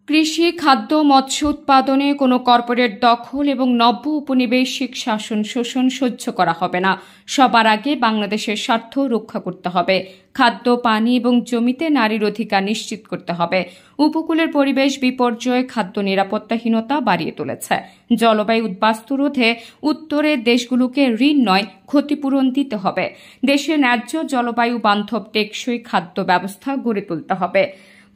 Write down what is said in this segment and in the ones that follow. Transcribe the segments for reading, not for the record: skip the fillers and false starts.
কৃষি, খাদ্য, মৎস্য উৎপাদনে কোনো কর্পোরেট দখল এবং নব্য উপনিবেশিক শাসন শোষণ সহ্য করা হবে না। সবার আগে বাংলাদেশের স্বার্থ রক্ষা করতে হবে। খাদ্য, পানি এবং জমিতে নারীর অধিকার নিশ্চিত করতে হবে। উপকূলের পরিবেশ বিপর্যয় খাদ্য নিরাপত্তাহীনতা বাড়িয়ে তুলেছে। জলবায়ু উদ্বাস্তু রোধে উত্তরের দেশগুলোকে ঋণ নয়, ক্ষতিপূরণ দিতে হবে। দেশে ন্যায্য জলবায়ু বান্ধব টেকসই খাদ্য ব্যবস্থা গড়ে তুলতে হবে।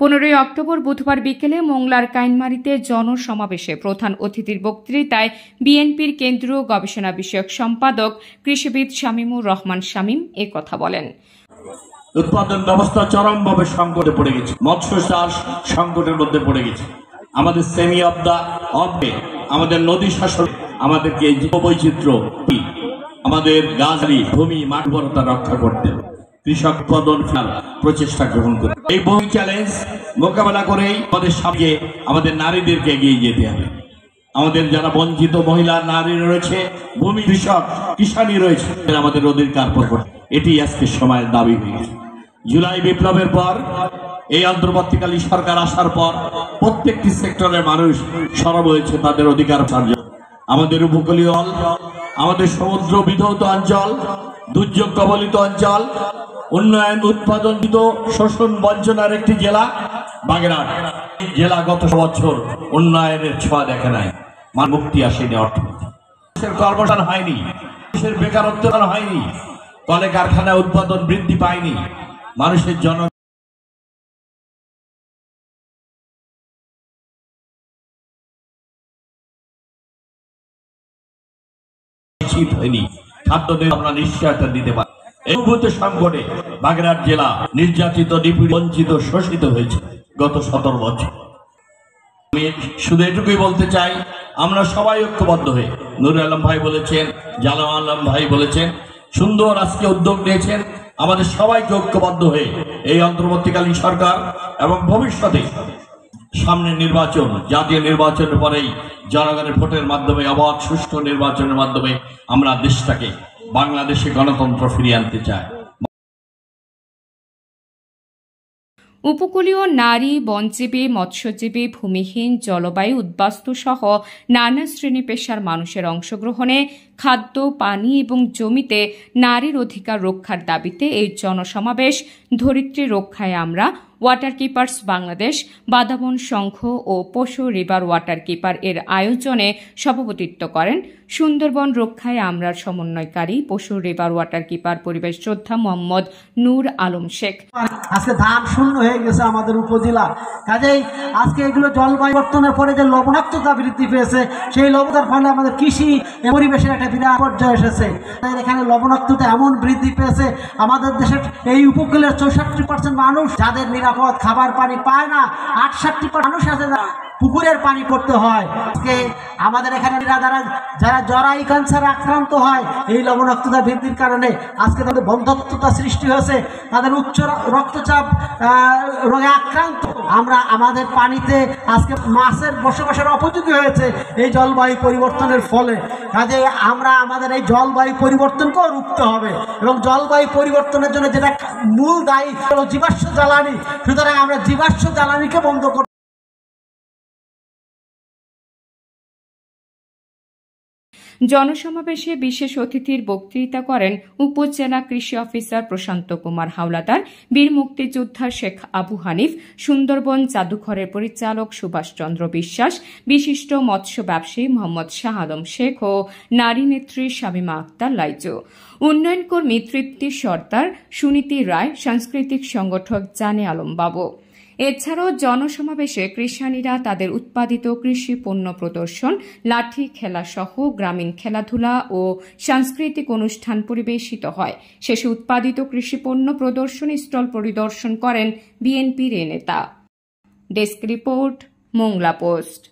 15 অক্টোবর বুধবার বিকেলে মোংলার কাইনমারীতে জনসমাবেশে প্রধান অতিথির বক্তৃতায় বিএনপির কেন্দ্রীয় গবেষণা বিষয়ক সম্পাদক কৃষিবিদ শামীমুর রহমান শামীম কথা বলেন। উৎপাদন ব্যবস্থা চরমভাবে সংকটে পড়ে গেছে, মৎস্য চাষ সংকটের মধ্যে পড়ে গেছে। আমাদের সেমি অব দা অফে, আমাদের নদী শাসন, আমাদেরকে জীববৈচিত্র্য, আমাদের গাছালি ভূমি মাঠ উর্বরতা রক্ষা করতে কৃষক উৎপাদন প্রচেষ্টা গ্রহণ করে এই বহু চ্যালেঞ্জ মোকাবেলা করেই আমাদের সামনে আমাদের নারীদেরকে এগিয়ে যেতে হবে। আমাদের যারা বঞ্চিত মহিলা নারী রয়েছে, ভূমি কৃষক কিষানি রয়েছে, আমাদের অধিকার এটি আজকে সময়ের দাবি হয়ে গেছে। জুলাই বিপ্লবের পর এই অন্তর্বর্তীকালীন সরকার আসার পর প্রত্যেকটি সেক্টরের মানুষ সরব হয়েছে তাদের অধিকার জন্য। আমাদের উপকূলীয়, আমাদের সমুদ্র বিধৌত অঞ্চল, দুর্যোগ কবলিত অঞ্চল, উন্নয়ন উৎপাদনকৃত শোষণ বঞ্চনার একটি জেলা বাগেরহাট জেলা গত বছর উন্নয়নের ছোঁয়া দেখে নাই। মুক্তি আসেনি, অর্থনীতির কর্মসংস্থান হয়নি, দেশের বেকারত্ব হয়নি, কলে কারখানায় উৎপাদন বৃদ্ধি পায়নি, মানুষের জন হয়নি, খাদ্যদের আমরা নিশ্চয়তা দিতে পারি। এই সংকটে বাগেরহাট জেলা নির্যাতিত, নিপীড়িত, বঞ্চিত, শোষিত হয়েছে গত 17 বছর। আমি শুধু এটুকুই বলতে চাই, আমরা সবাই ঐক্যবদ্ধ হয়ে, নুরুল আলম ভাই বলেছেন, জালাল আলম ভাই বলেছেন, সুন্দর আজকে উদ্যোগ নিয়েছেন, আমাদের সবাইকে ঐক্যবদ্ধ হয়ে এই অন্তর্বর্তীকালীন সরকার এবং ভবিষ্যতে সামনে নির্বাচন, জাতীয় নির্বাচনের পরেই জনগণের ভোটের মাধ্যমে, অবাধ সুষ্ঠু নির্বাচনের মাধ্যমে আমরা দেশটাকে বাংলাদেশে গণতন্ত্র ফিরিয়ে আনতে চাই। উপকূলীয় নারী, বনজীবী, মৎস্যজীবী, ভূমিহীন, জলবায়ু উদ্বাস্তু সহ নানা শ্রেণী পেশার মানুষের অংশগ্রহণে খাদ্য, পানি এবং জমিতে নারীর অধিকার রক্ষার দাবিতে এই জনসমাবেশ ধরিত্রী রক্ষায় আমরা, ওয়াটার কিপার্স বাংলাদেশ, বাদাবন সংঘ ও পশু রিভার ওয়াটার কিপার এর আয়োজনে সভাপতিত্ব করেন সুন্দরবন রক্ষায় আমরার সমন্বয়কারী পশু রিভার ওয়াটার কিপার পরিবেশ যোদ্ধা মোহাম্মদ নূর আলম শেখ। আজকে ধান শূন্য হয়ে গেছে আমাদের উপজেলা, কাজেই আজকে এগুলো জলবায়ু পরিবর্তনের পরে যে লবণাক্ততা বৃদ্ধি পেয়েছে, সেই লবণতার ফলে আমাদের কৃষি পরিবেশের একটা বিরাট পর্যায়ে এসেছে। এখানে লবণাক্ততা এমন বৃদ্ধি পেয়েছে, আমাদের দেশের এই উপকূলের 64% মানুষ যাদের নিরাপদ খাবার পানি পায় না, 68% মানুষ আছে পুকুরের পানি পড়তে হয়। আজকে আমাদের এখানে যারা জরায়ু ক্যান্সার আক্রান্ত হয় এই লবণাক্ততা বৃদ্ধির কারণে, আজকে তাদের বন্ধ্যত্বতা সৃষ্টি হয়েছে, তাদের উচ্চ রক্তচাপ রোগে আক্রান্ত। আমরা আমাদের পানিতে আজকে মাছের বসবাসের উপযোগী হয়েছে এই জলবায়ু পরিবর্তনের ফলে। কাজে আমরা আমাদের এই জলবায়ু পরিবর্তনকেও রুখতে হবে এবং জলবায়ু পরিবর্তনের জন্য যেটা মূল দায়ী হলো জীবাশ্ম জ্বালানি, সুতরাং আমরা জীবাশ্ম জ্বালানিকে বন্ধ করতে। জনসমাবেশে বিশেষ অতিথির বক্তৃতা করেন উপজেলা কৃষি অফিসার প্রশান্ত কুমার হাওলাদার, বীর মুক্তিযোদ্ধা শেখ আবু হানিফ, সুন্দরবন জাদুঘরের পরিচালক সুভাষ চন্দ্র বিশ্বাস, বিশিষ্ট মৎস্য ব্যবসায়ী মোহাম্মদ শাহ আলম শেখ ও নারী নেত্রী শামীমা আক্তার লাইজু, উন্নয়ন কর্মী তৃপ্তি সর্দার, সুনীতি রায়, সাংস্কৃতিক সংগঠক জানে আলম বাবু। এছাড়াও জনসমাবেশে কৃষানীরা তাদের উৎপাদিত কৃষি পণ্য প্রদর্শন, লাঠি খেলা সহ গ্রামীণ খেলাধুলা ও সাংস্কৃতিক অনুষ্ঠান পরিবেশিত হয়। শেষে উৎপাদিত কৃষি পণ্য প্রদর্শনী স্টল পরিদর্শন করেন বিএনপির নেতা। Desk report, Mongla post.